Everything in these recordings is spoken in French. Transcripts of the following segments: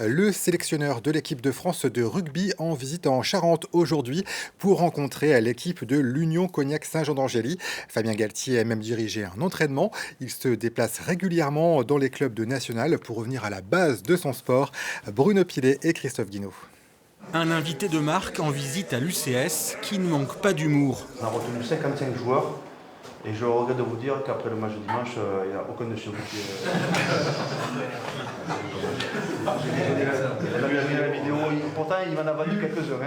Le sélectionneur de l'équipe de France de rugby en visite en Charente aujourd'hui pour rencontrer l'équipe de l'Union Cognac-Saint-Jean-d'Angély. Fabien Galtier a même dirigé un entraînement. Il se déplace régulièrement dans les clubs de national pour revenir à la base de son sport. Bruno Pilet et Christophe Guinaud. Un invité de marque en visite à l'UCS qui ne manque pas d'humour. On a retenu 55 joueurs et je regrette de vous dire qu'après le match de dimanche, il n'y a aucun de chez vous qui est... On a vu la vidéo, pourtant il m'en a vendu quelques-uns.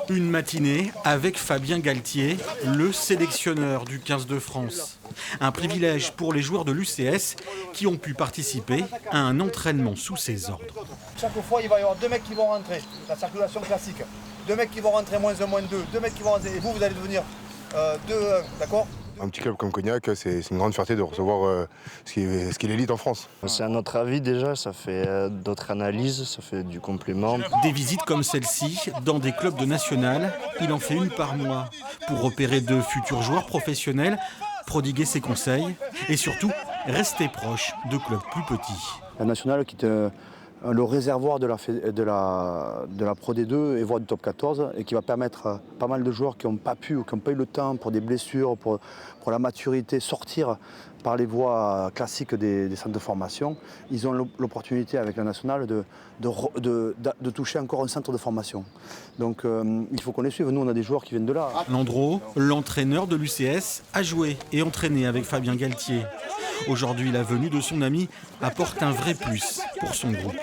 Une matinée avec Fabien Galtier, le sélectionneur du 15 de France. Un privilège pour les joueurs de l'UCS qui ont pu participer à un entraînement sous ses ordres. Chaque fois, il va y avoir 2 mecs qui vont rentrer, la circulation classique. 2 mecs qui vont rentrer, -1, -2. 2 mecs qui vont rentrer, et vous allez devenir 2-1, d'accord ? Un petit club comme Cognac, c'est une grande fierté de recevoir ce qui est l'élite en France. C'est un autre avis déjà, ça fait d'autres analyses, ça fait du complément. Des visites comme celle-ci dans des clubs de national, il en fait une par mois pour repérer de futurs joueurs professionnels, prodiguer ses conseils et surtout rester proche de clubs plus petits. La nationale qui est le réservoir de la Pro D2 et voire du Top 14 et qui va permettre à pas mal de joueurs qui n'ont pas pu ou qui n'ont pas eu le temps pour des blessures, pour la maturité, sortir par les voies classiques des centres de formation. Ils ont l'opportunité avec la nationale de toucher encore un centre de formation. Donc il faut qu'on les suive. Nous, on a des joueurs qui viennent de là. Landreau, l'entraîneur de l'UCS, a joué et entraîné avec Fabien Galtier. Aujourd'hui, la venue de son ami apporte un vrai plus pour son groupe.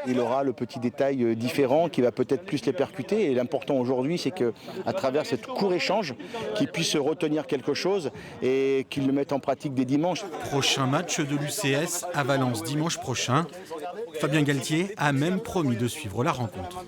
Il aura le petit détail différent qui va peut-être plus les percuter. Et l'important aujourd'hui, c'est qu'à travers ce court échange, qu'ils puissent retenir quelque chose et qu'ils le mettent en pratique dès dimanche. Prochain match de l'UCS à Valence dimanche prochain. Fabien Galtier a même promis de suivre la rencontre.